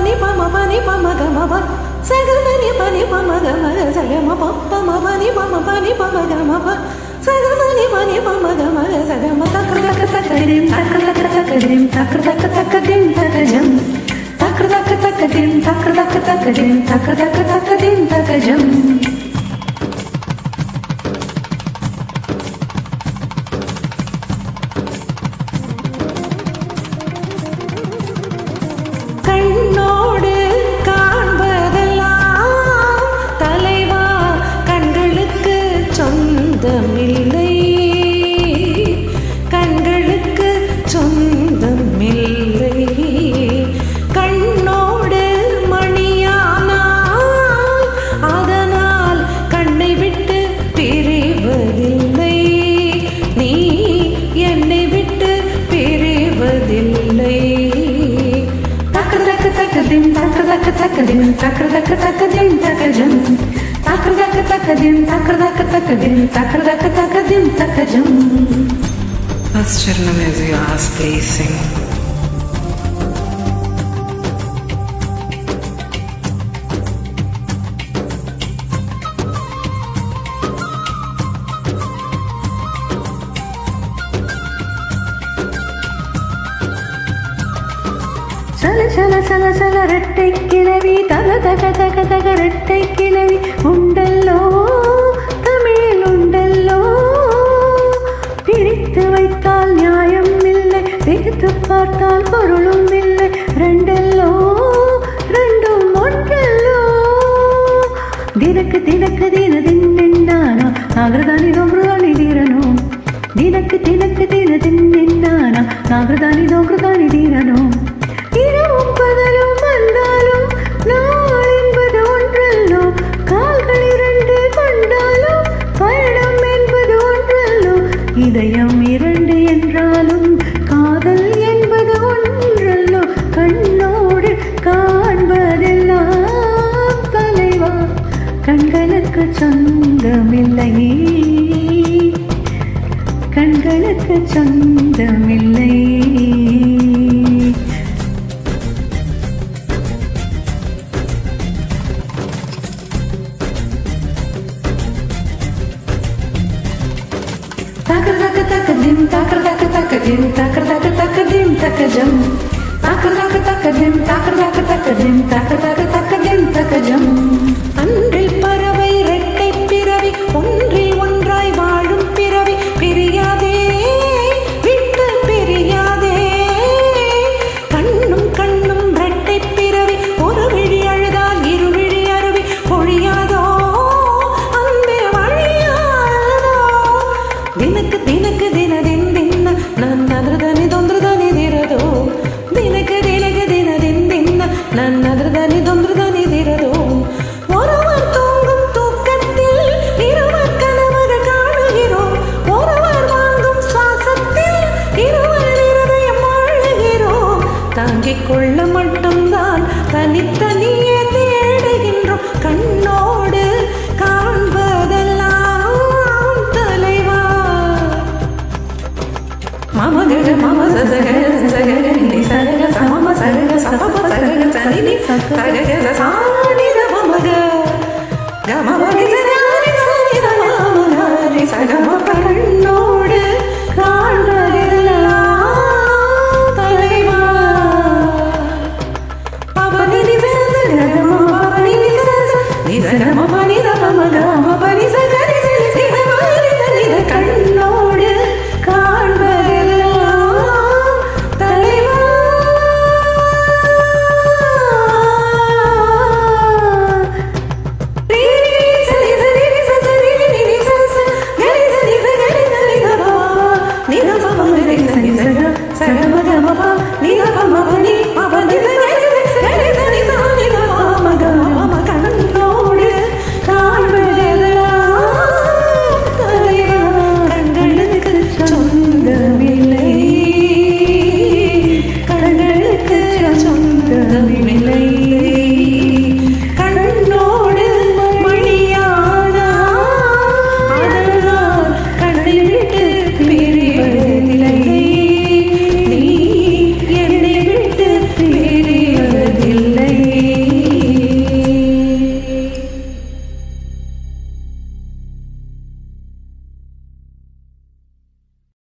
ni pa ma pa ni pa ma ga ma pa sa ga ma ni pa ga ma ga sa ga ma pa ma pa ni pa ma ga ma pa sa ga ma ni pa ma ga ma ga sa ga ma ta kra ka ta ka dim ta kra ka ta ka dim ta kra ka ta ka dim ta ka jam ta kra ka ta ka dim ta kra ka ta ka dim ta kra ka ta ka dim ta ka jam கண்ணோடு காண்பதெல்லாம் தலைவா கண்களுக்கு சொந்தமில்லை கண்களுக்கு சொந்தமில்லை கண்ணோடு மணியானால் அதனால் கண்ணை விட்டு பிரிவதில்லை நீ என்னை விட்டு பிரிவதில்லை dim takr dak dim takr dak dim tak jam takr dak dim takr dak dim takr dak dim tak jam As Charna music as placing சல சல சல சல ரெட்டை கிளவி தக தக தக தக ரெட்டை கிளவி உண்டல்லோ தமிழில் உண்டல்லோ பிரித்து வைத்தால் நியாயம் இல்லை பிரித்து பார்த்தால் பொருளும் இல்லை ரெண்டல்லோ ரெண்டும் ஒன்றல்லோ தினக்கு தினக்கு தின தின்னானா நாகரதானி தோங்குதானி தீரனோ தினக்கு தினக்கு தின தின்னானா நாகரதானி தோங்குதானி தீரனோ இரவும் பகலும் வந்தாலும் நாள் என்பது ஒன்றல்லோ கால்கள் இரண்டு கொண்டாலும் பயணம் என்பது ஒன்றல்லோ இதயம் இரண்டு என்றாலும் காதல் என்பது ஒன்றல்லோ கண்ணோடு காண்பதெல்லாம் தலைவா கண்களுக்கு சொந்தமில்லை கண்களுக்கு சொந்தமில்லை takr dak dim takr dak dim takr dak dim tak jam takr dak dim takr dak dim takr dak dim tak jam